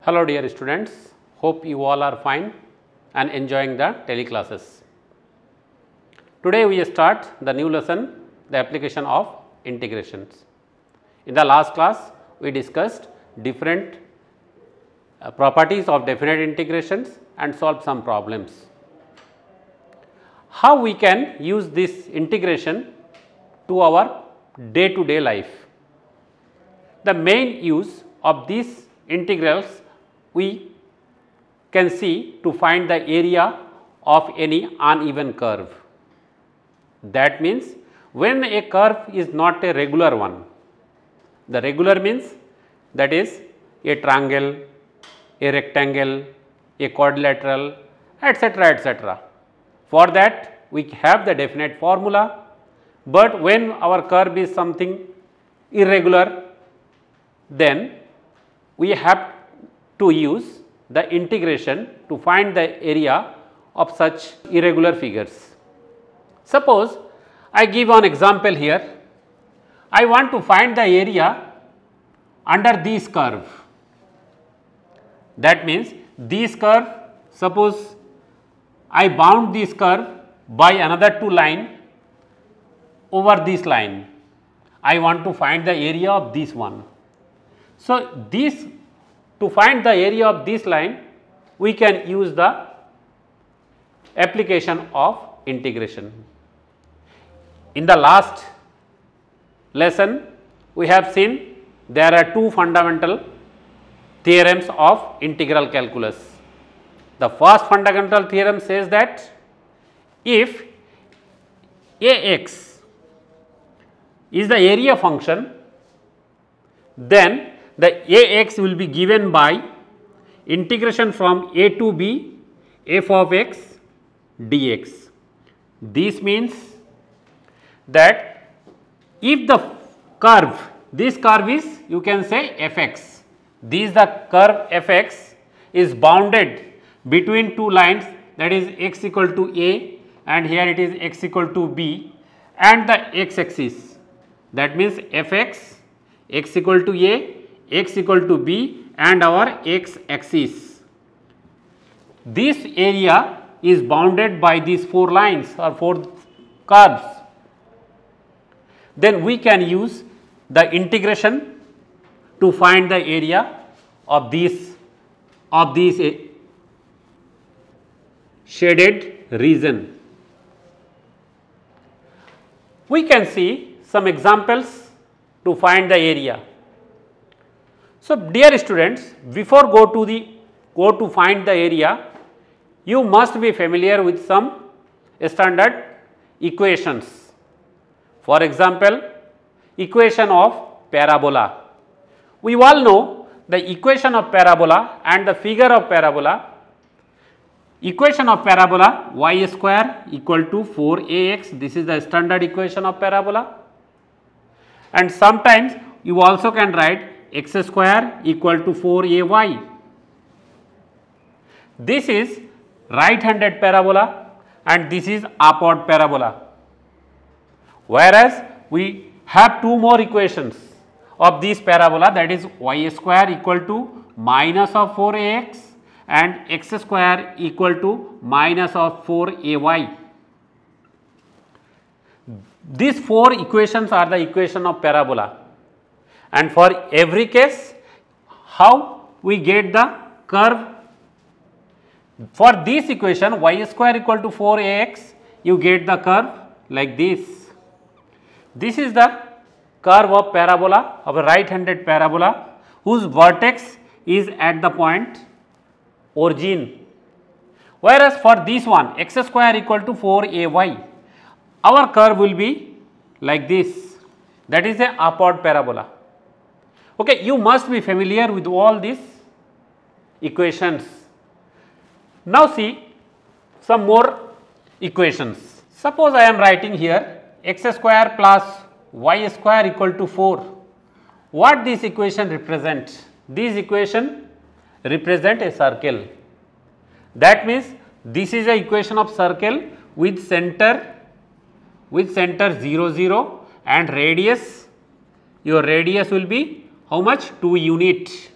Hello dear students, hope you all are fine and enjoying the teleclasses. Today we start the new lesson, the application of integrations. In the last class we discussed different properties of definite integrations and solved some problems. How we can use this integration to our day to day life? The main use of these integrals we can see to find the area of any uneven curve. That means when a curve is not a regular one, the regular means that is a triangle, a rectangle, a quadrilateral, etc., etc. For that we have the definite formula, but when our curve is something irregular, then we have to use the integration to find the area of such irregular figures. Suppose I give one example here. I want to find the area under this curve. That means this curve, suppose I bound this curve by another two line over this line. I want to find the area of this one. So, this to find the area of this line, we can use the application of integration. In the last lesson, we have seen there are two fundamental theorems of integral calculus. The first fundamental theorem says that if Ax is the area function, then the Ax will be given by integration from a to b f of x dx. This means that if the curve, this curve is, you can say fx, this the curve fx is bounded between two lines, that is x equal to a and here it is x equal to b and the x axis, that means fx, x equal to a, x equal to b and our x axis. This area is bounded by these four lines or four curves. Then we can use the integration to find the area of these shaded region. We can see some examples to find the area. So, dear students, before go to find the area, you must be familiar with some standard equations. For example, equation of parabola. We all know the equation of parabola and the figure of parabola. Equation of parabola y square equal to 4ax, this is the standard equation of parabola, and sometimes you also can write x square equal to 4ay. This is right handed parabola and this is upward parabola, whereas we have two more equations of this parabola, that is y square equal to minus of 4ax and x square equal to minus of 4ay. These four equations are the equation of parabola. And for every case, how we get the curve? For this equation y square equal to 4ax, you get the curve like this. This is the curve of parabola, of a right handed parabola, whose vertex is at the point origin. Whereas for this one x square equal to 4ay, our curve will be like this, that is a upward parabola. Okay, you must be familiar with all these equations. Now see some more equations. Suppose I am writing here x square plus y square equal to 4. What this equation represent? This equation represent a circle. That means this is a equation of circle with center 0 0 and radius, your radius will be how much? 2 unit.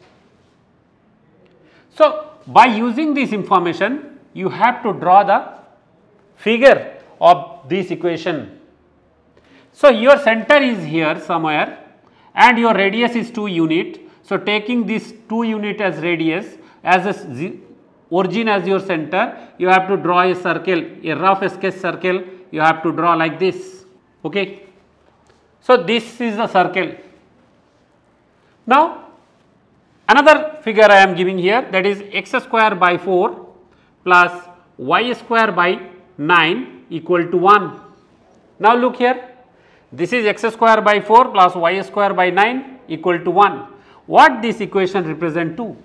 So, by using this information, you have to draw the figure of this equation. So, your center is here somewhere and your radius is 2 unit. So, taking this 2 unit as radius as a origin as your center, you have to draw a circle, a rough sketch circle you have to draw like this. Okay. So, this is the circle. Now, another figure I am giving here, that is x square by 4 plus y square by 9 equal to 1. Now, look here, this is x square by 4 plus y square by 9 equal to 1. What this equation represent to?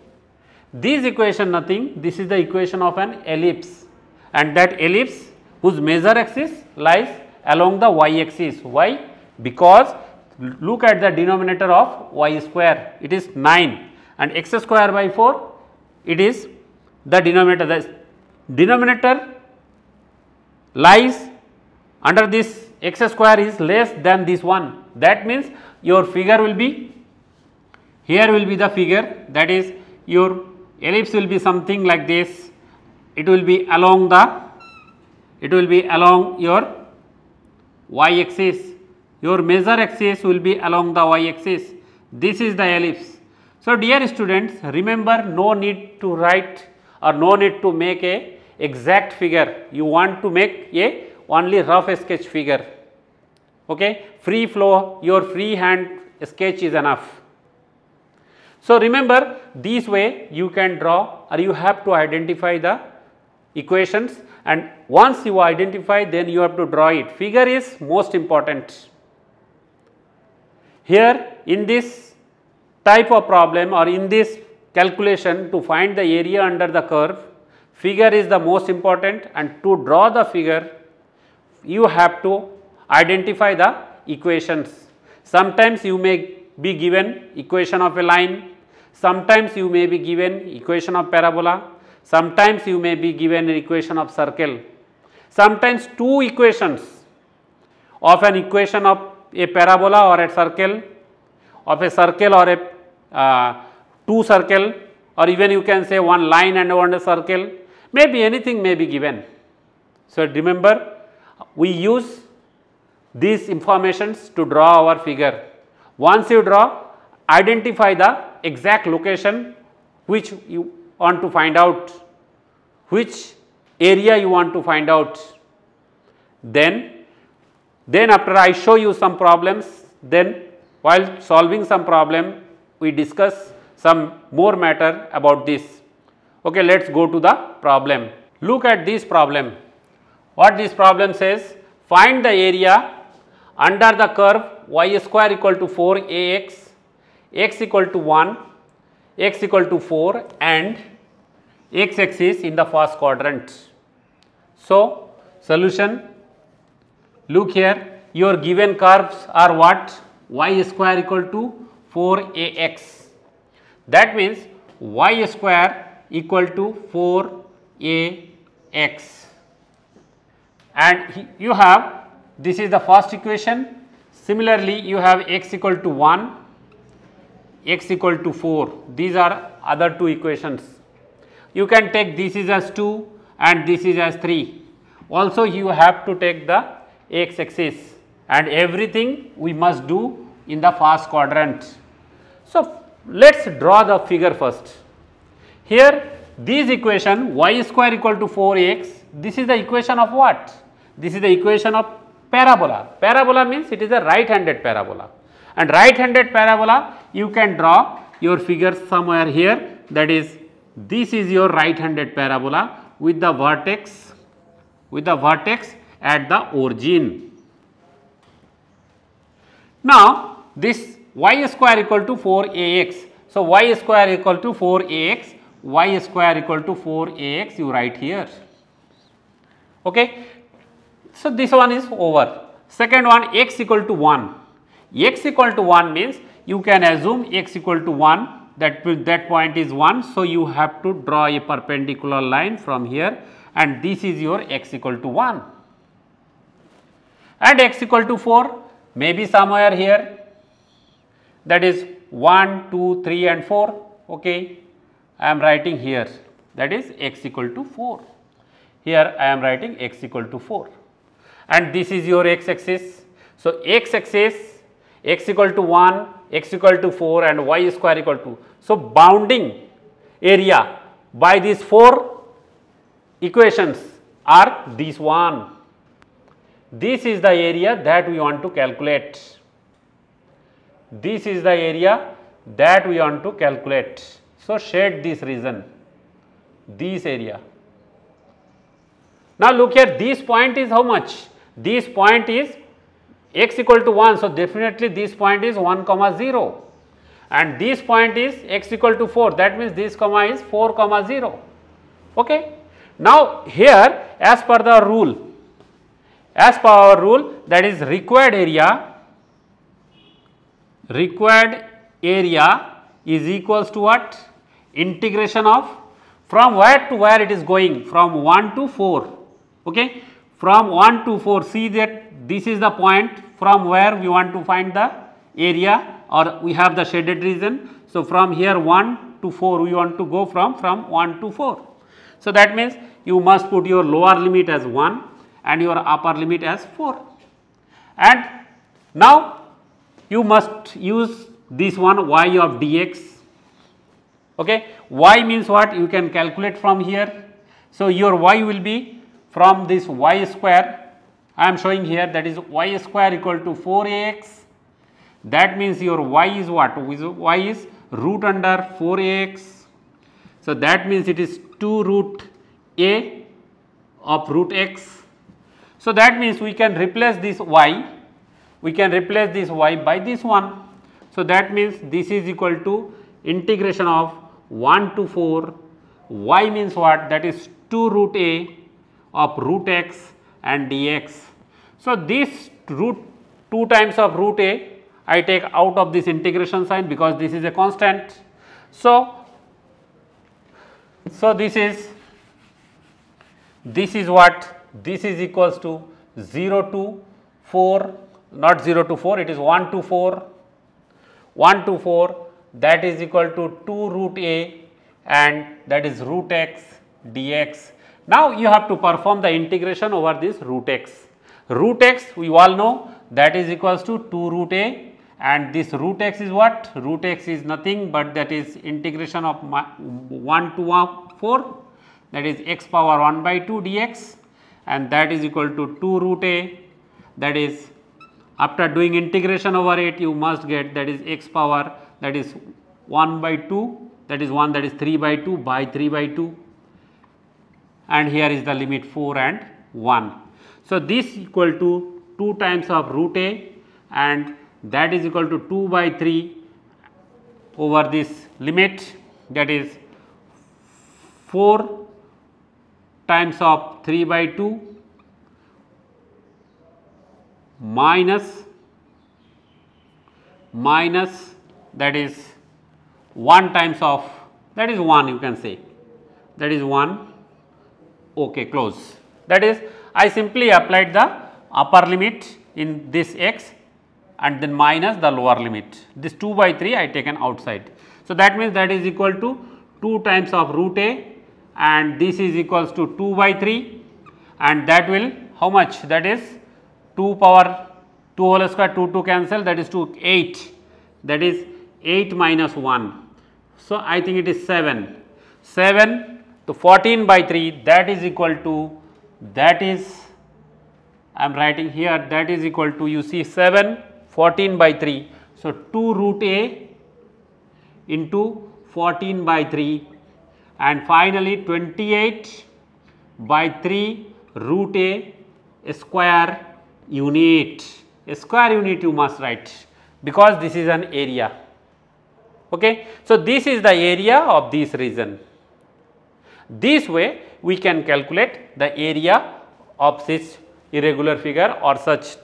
This equation nothing, this is the equation of an ellipse, and that ellipse whose major axis lies along the y axis. Why? Because look at the denominator of y square, it is 9, and x square by 4, it is the denominator. The denominator lies under this x square is less than this one. That means your figure will be, here will be the figure, that is your ellipse will be something like this. It will be along your y axis. Your major axis will be along the y axis. This is the ellipse. So, dear students, remember, no need to write or no need to make a exact figure. You want to make a only rough sketch figure. Okay, free flow, your free hand sketch is enough. So, remember, this way you can draw or you have to identify the equations, and once you identify, then you have to draw it. Figure is most important. Here in this type of problem or in this calculation, to find the area under the curve, figure is the most important, and to draw the figure you have to identify the equations. Sometimes you may be given equation of a line, sometimes you may be given equation of parabola, sometimes you may be given an equation of circle, sometimes two equations of an equation of a parabola or a circle, of a circle or a two circle, or even you can say one line and one circle, maybe anything may be given. So, remember, we use these informations to draw our figure. Once you draw, identify the exact location which you want to find out, which area you want to find out. Then after I show you some problems, then while solving some problem, we discuss some more matter about this. Okay, let us go to the problem. Look at this problem. What this problem says, find the area under the curve y square equal to 4ax, x equal to 1, x equal to 4 and x axis in the first quadrant. So, solution, look here, your given curves are what? Y square equal to 4ax. That means y square equal to 4ax. And you have, this is the first equation. Similarly, you have x equal to 1, x equal to 4. These are other two equations. You can take this is as 2 and this is as 3. Also, you have to take the x axis, and everything we must do in the first quadrant. So, let us draw the figure first. Here, this equation y square equal to 4x, this is the equation of what? This is the equation of parabola. Parabola means it is a right-handed parabola, and right-handed parabola you can draw your figure somewhere here, that is, this is your right-handed parabola with the vertex at the origin. Now, this y square equal to 4ax. So, y square equal to 4ax, y square equal to 4ax you write here. Okay. So, this one is over. Second one, x equal to 1. X equal to 1 means you can assume x equal to 1, that point is 1. So, you have to draw a perpendicular line from here, and this is your x equal to 1. And x equal to 4 maybe somewhere here, that is 1, 2, 3 and 4. Okay. I am writing here, that is x equal to 4. Here I am writing x equal to 4 and this is your x axis. So, x axis x equal to 1, x equal to 4 and y square equal to. So, bounding area by these 4 equations are this one. This is the area that we want to calculate. This is the area that we want to calculate. So, shade this region, this area. Now, look here, this point is how much? This point is x equal to 1. So, definitely this point is 1 comma 0 and this point is x equal to 4, that means this comma is 4 comma 0. Okay. Now, here as per the rule, as per our rule, that is required area is equals to what? Integration of from where to where it is going, from 1 to 4. Okay. From 1 to 4, see that this is the point from where we want to find the area or we have the shaded region. So, from here 1 to 4 we want to go from 1 to 4. So, that means you must put your lower limit as 1 and your upper limit as 4 and now you must use this one y of dx. Okay. Y means what? You can calculate from here. So, your y will be from this y square, I am showing here, that is y square equal to 4ax. That means your y is what? Y is root under 4ax. So, that means it is 2 root a of root x. So, that means we can replace this y, by this one. So, that means this is equal to integration of 1 to 4, y means what? That is 2 root a of root x and dx. So, this root 2 times of root a I take out of this integration sign because this is a constant. So, this is what? This is equals to 0 to 4, not 0 to 4, it is 1 to 4, 1 to 4, that is equal to 2 root a and that is root x dx. Now, you have to perform the integration over this root x. Root x we all know that is equals to 2 root a and this root x is what? Root x is nothing but that is integration of 1 to 4, that is x power 1 by 2 dx and that is equal to 2 root a, that is after doing integration over it you must get that is x power, that is 1 by 2, that is 1, that is 3 by 2 by 3 by 2 and here is the limit 4 and 1. So, this equal to 2 times of root a and that is equal to 2 by 3 over this limit, that is 4 times of 3 by 2 minus that is 1 times of, that is 1 you can say, that is 1. Okay, close. That is I simply applied the upper limit in this x and then minus the lower limit. This 2 by 3 I taken outside. So, that means that is equal to 2 times of root a and this is equals to 2 by 3 and that will how much? That is 2 power 2 whole square, 2 cancel, that is 2 8, that is 8 minus 1. So, I think it is 7 to 14 by 3, that is equal to, that is I am writing here, that is equal to, you see 7 14 by 3. So, 2 root a into 14 by 3 and finally 28 by 3 root a square unit. A square unit you must write because this is an area. Okay. So, this is the area of this region. This way we can calculate the area of this irregular figure or such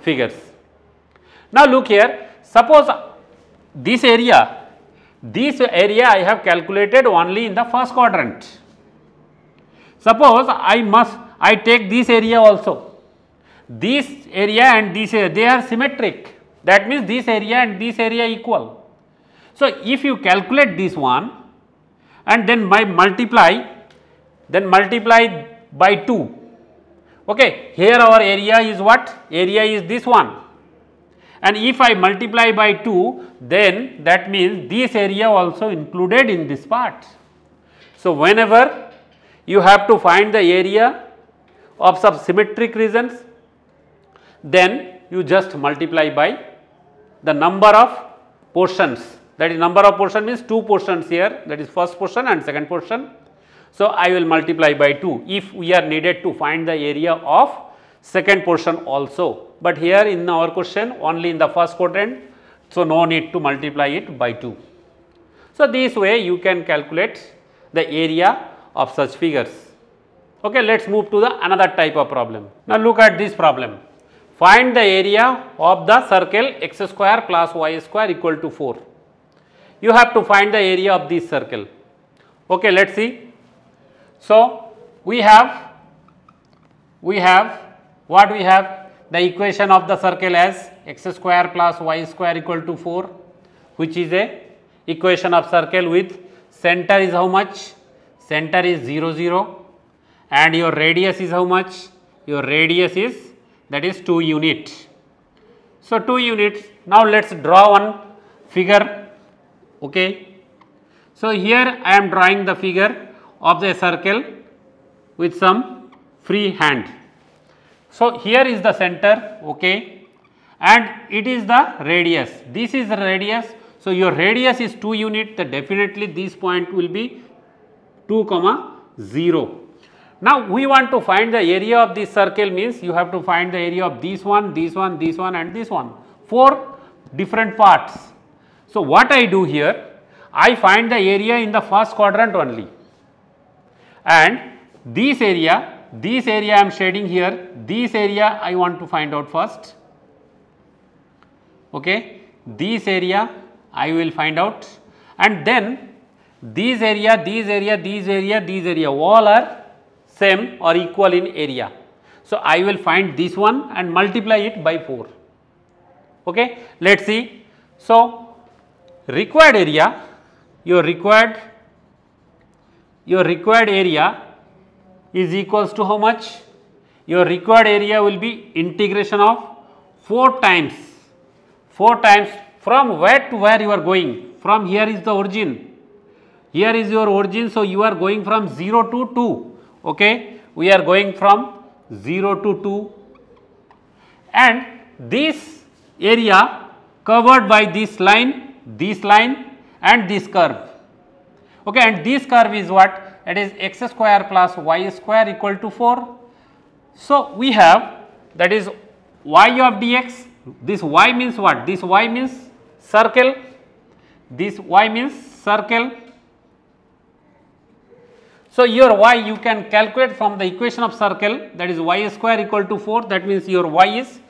figures. Now, look here, suppose this area I have calculated only in the first quadrant. Suppose I take this area also, this area and this area, they are symmetric, that means this area and this area equal. So, if you calculate this one, and then multiply by 2. Okay, here our area is what? Area is this one, and if I multiply by 2, then that means this area also included in this part. So, whenever you have to find the area of some symmetric regions, then you just multiply by the number of portions, that is number of portion means 2 portions here, that is first portion and second portion. So, I will multiply by 2 if we are needed to find the area of second portion also, but here in our question only in the first quadrant, so no need to multiply it by 2. So, this way you can calculate the area of such figures. Okay, let us move to the another type of problem. Now, look at this problem. Find the area of the circle x square plus y square equal to 4. You have to find the area of this circle. Okay, let us see. So, we have what we have, the equation of the circle as x square plus y square equal to 4, which is a equation of circle with center is how much? Center is 0 0, and your radius is how much? Your radius is, that is 2 units. So, 2 units. Now, let us draw one figure. Okay. So, here I am drawing the figure of the circle with some free hand. So, here is the center, okay, and it is the radius, this is the radius. So, your radius is 2 unit, then definitely this point will be 2, 0. Now, we want to find the area of this circle, means you have to find the area of this one, this one, this one and this one, 4 different parts. So, what I do here, I find the area in the first quadrant only, and this area I am shading here, this area I want to find out first. Okay, this area I will find out, and then these area, these area, these area, these area, all are same or equal in area. So, I will find this one and multiply it by 4. Okay, let us see. So, required area, your required area is equals to how much? Your required area will be integration of 4 times from where to where you are going. From here is the origin, here is your origin. So, you are going from 0 to 2, okay, we are going from 0 to 2, and this area covered by this line and this curve, okay, and this curve is what? That is x square plus y square equal to 4. So, we have, that is y of dx, this y means what? This y means circle, this y means circle. So, your y you can calculate from the equation of circle, that is y square equal to 4, that means your y is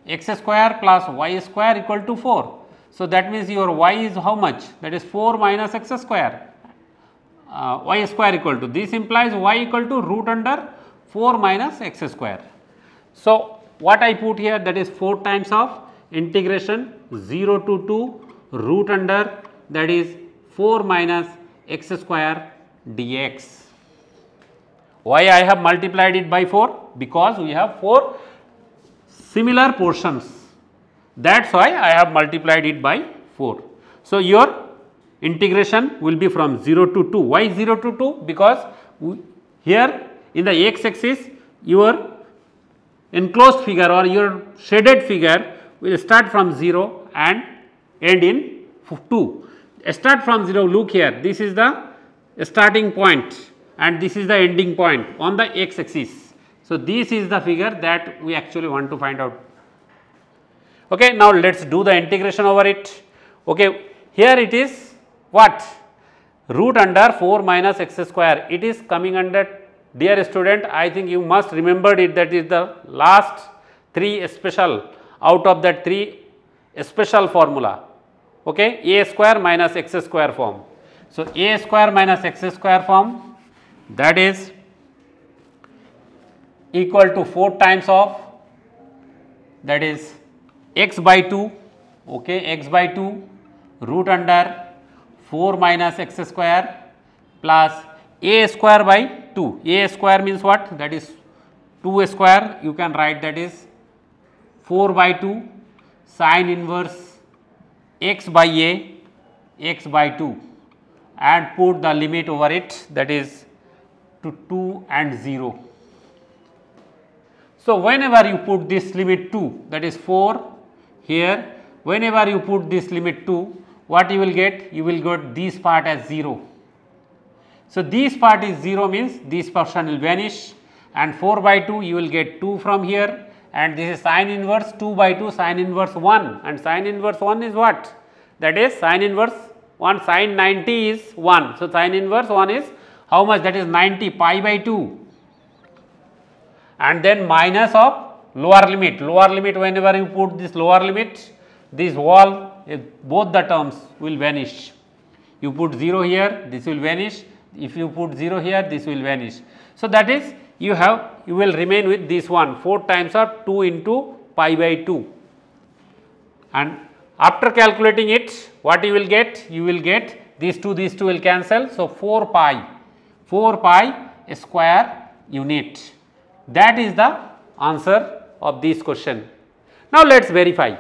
x square plus y square equal to 4. So, that means your y is how much? That is 4 minus x square. Y square equal to, this implies y equal to root under 4 minus x square. So, what I put here, that is 4 times of integration 0 to 2 root under, that is 4 minus x square dx. Why I have multiplied it by 4? Because we have 4 similar portions, that is why I have multiplied it by 4. So, your integration will be from 0 to 2. Why 0 to 2? Because here in the x axis your enclosed figure or your shaded figure will start from 0 and end in 2. Start from 0, look here, this is the starting point and this is the ending point on the x axis. So, this is the figure that we actually want to find out. Okay, now let us do the integration over it. Okay, here it is what? Root under 4 minus x square, it is coming under, dear student, I think you must remember it, that is the last 3 special, out of that 3 special formula, okay, a square minus x square form. So, a square minus x square form, that is equal to 4 times of, that is x by 2, okay, x by 2 root under 4 minus x square, plus a square by 2. A square means what? That is 2 square, you can write, that is 4 by 2 sin inverse x by a, x by 2, and put the limit over it, that is to 2 and 0. So, whenever you put this limit 2, that is 4 here, whenever you put this limit 2, what you will get? You will get this part as 0. So, this part is 0 means this portion will vanish, and 4 by 2 you will get 2 from here, and this is sin inverse 2 by 2 sin inverse 1, and sin inverse 1 is what? That is sin inverse 1, sin 90 is 1. So, sin inverse 1 is how much? That is 90 pi by 2, and then minus of lower limit. Lower limit, whenever you put this lower limit, this wall, both the terms will vanish. You put 0 here, this will vanish. If you put 0 here, this will vanish. So, that is you will remain with this one, 4 times of 2 into pi by 2, and after calculating it, what you will get? You will get these two will cancel. So, 4 pi square unit. That is the answer of this question. Now, let us verify.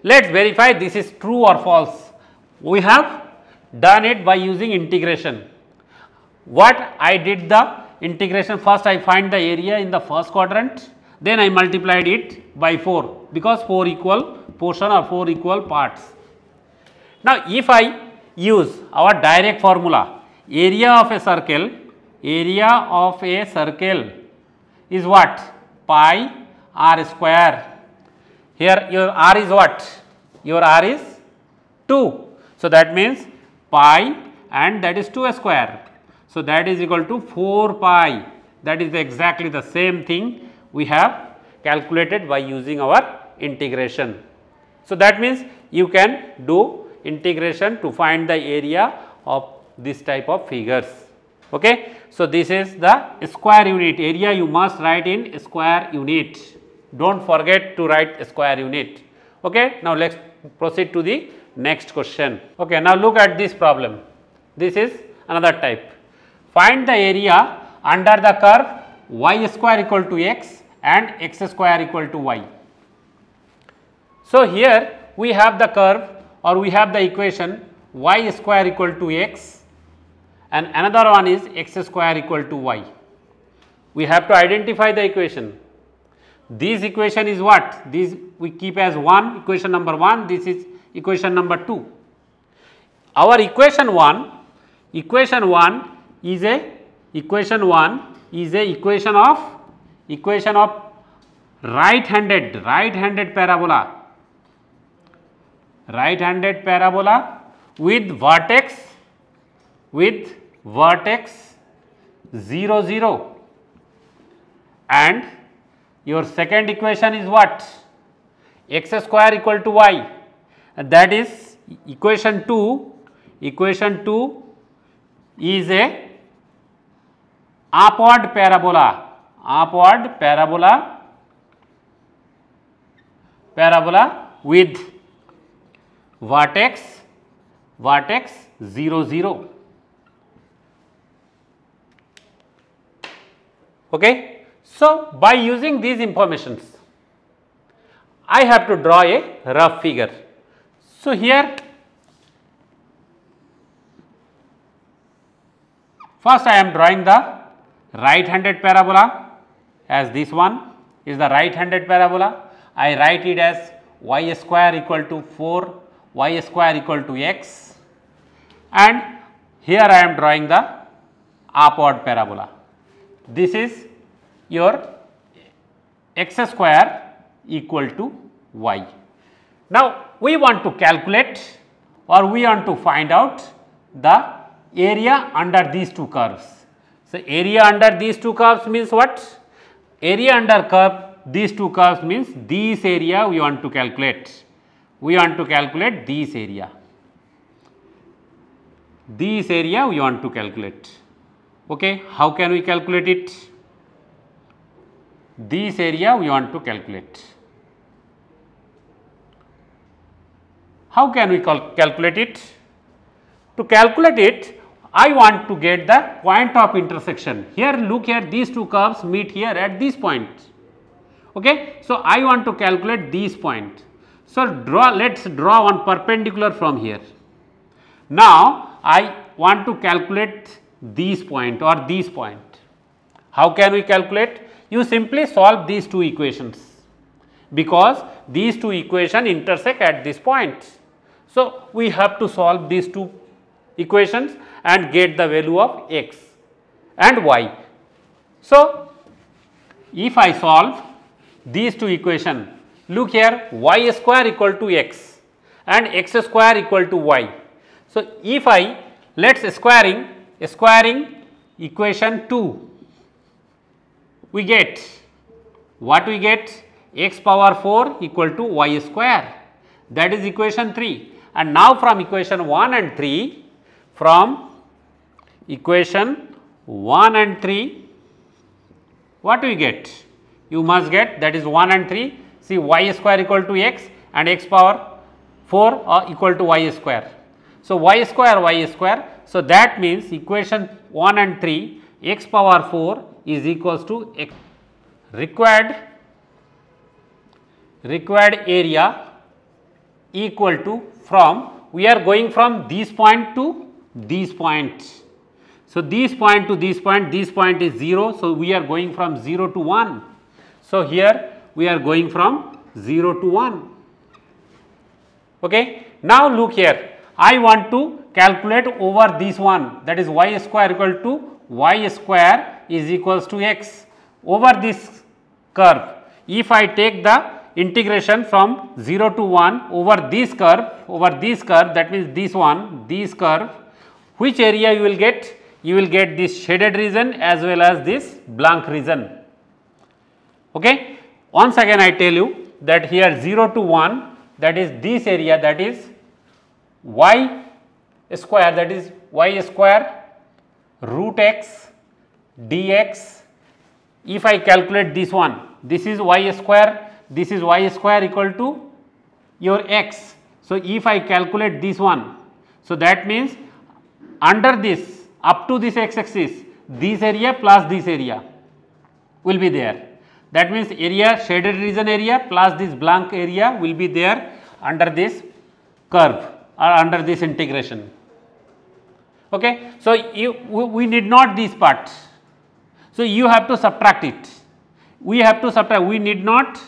Let us verify this is true or false. We have done it by using integration. What I did the integration, first I find the area in the first quadrant, then I multiplied it by 4, because 4 equal portion or 4 equal parts. Now, if I use our direct formula, area of a circle is what? Pi r square. Here your r is what? Your r is 2. So, that means pi, and that is 2 square. So, that is equal to 4 pi. That is exactly the same thing we have calculated by using our integration. So, that means you can do integration to find the area of this type of figures. Okay. So, this is the square unit. Area you must write in square unit. Do not forget to write square unit. Okay. Now, let us proceed to the next question. Okay. Now, look at this problem. This is another type. Find the area under the curve y square equal to x and x square equal to y. So, here we have the curve, or we have the equation y square equal to x, and another one is x square equal to y. We have to identify the equation. This equation is what? This we keep as 1, equation number 1, this is equation number 2. Our equation 1 is a equation of right handed parabola with vertex 0 0, and your second equation is what? X square equal to y, and that is equation 2. Equation 2 is a upward parabola with vertex 0 0. Okay. So, by using these informations, I have to draw a rough figure. So, here first I am drawing the right handed parabola, as this one is the right handed parabola. I write it as y square equal to 4 y square equal to x, and here I am drawing the upward parabola. This is your x square equal to y. Now, we want to calculate, or we want to find out the area under these two curves. So, area under these two curves means what? Area under curve, these two curves means this area we want to calculate. We want to calculate this area. This area we want to calculate. Okay. How can we calculate it? This area we want to calculate. How can we calculate it? To calculate it, I want to get the point of intersection. Here look here, these two curves meet here at this point. Okay. So, I want to calculate these points. So, let us draw one perpendicular from here. Now, I want to calculate these point or these point. How can we calculate? You simply solve these two equations, because these two equations intersect at this point. So, we have to solve these two equations and get the value of x and y. So, if I solve these two equations, look here, y square equal to x and x square equal to y. So, if I let us squaring equation 2, we get what we get, x power 4 equal to y square, that is equation 3. And now from equation 1 and 3, from equation 1 and 3, what we get? You must get, that is 1 and 3, see y square equal to x and x power 4 are equal to y square. So, y square. So, that means equation 1 and 3, x power 4 is equals to x. Required area equal to, from, we are going from this point to this point. So, this point to this point is 0. So, we are going from 0 to 1. So, here we are going from 0 to 1. Okay. Now, look here, I want to calculate over this one, that is y square equal to y square is equals to x over this curve. If I take the integration from 0 to 1 over this curve, that means this one, this curve, which area you will get? You will get this shaded region as well as this blank region. Okay. Once again I tell you that here 0 to 1, that is this area, that is y square, that is y square root x dx. If I calculate this one, this is y square equal to your x. So, if I calculate this one, so that means under this up to this x axis, this area plus this area will be there. That means area, shaded region area plus this blank area will be there under this curve or under this integration. Okay. So, we need not this part. So, you have to subtract it. We have to subtract, we need not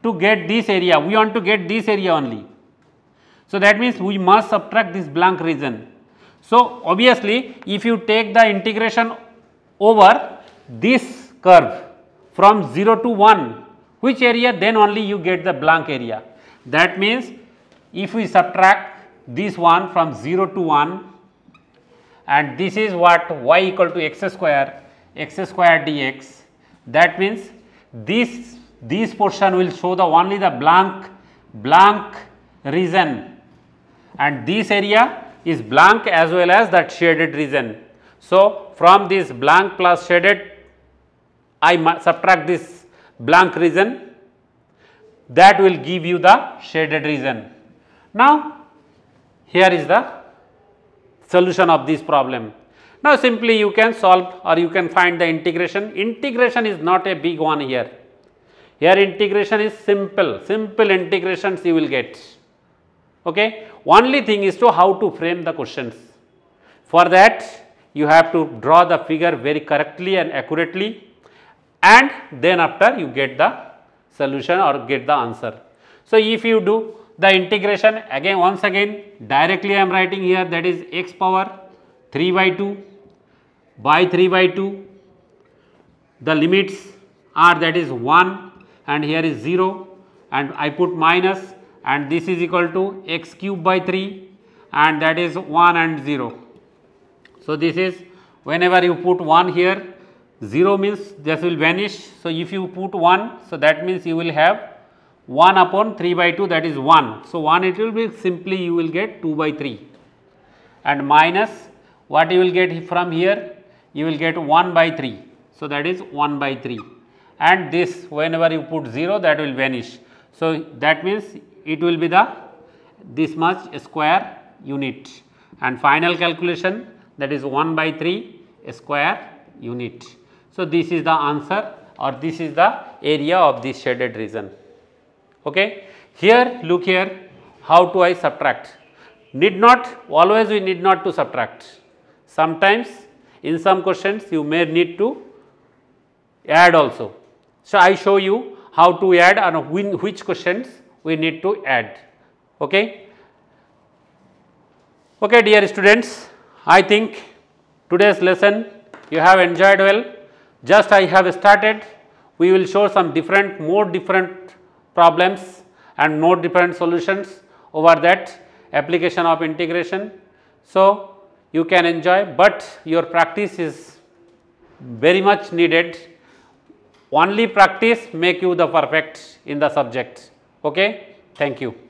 to get this area, we want to get this area only. So, that means we must subtract this blank region. So, obviously, if you take the integration over this curve from 0 to 1, which area, then only you get the blank area. That means, if we subtract this one from 0 to 1, and this is what y equal to x square dx, that means this portion will show the only the blank region, and this area is blank as well as that shaded region. So, from this blank plus shaded, I subtract this blank region, that will give you the shaded region. Now, here is the solution of this problem. Now, simply you can solve or you can find the integration. Integration is not a big one here. Here integration is simple integrations you will get. Okay. Only thing is to how to frame the questions. For that, you have to draw the figure very correctly and accurately, and then after you get the solution or get the answer. So, if you do the integration again, once again directly I am writing here, that is x power 3 by 2 by 3 by 2, the limits are, that is 1 and here is 0, and I put minus, and this is equal to x cube by 3 and that is 1 and 0. So, this is whenever you put 1 here, 0 means this will vanish. So, if you put 1, so that means you will have 1 upon 3 by 2, that is 1. So, 1 it will be simply you will get 2 by 3, and minus what you will get from here, you will get 1 by 3. So, that is 1 by 3, and this whenever you put 0, that will vanish. So, that means it will be the this much square unit, and final calculation that is 1 by 3 square unit. So, this is the answer or this is the area of this shaded region. Okay. Here look here, how do I subtract? Need not, always we need not to subtract. Sometimes in some questions you may need to add also. So, I show you how to add and which questions we need to add. Okay. Okay, dear students, I think today's lesson you have enjoyed well. Just I have started, we will show some more different problems and more different solutions over that application of integration. So, you can enjoy, but your practice is very much needed. Only practice make you the perfect in the subject. Okay? Thank you.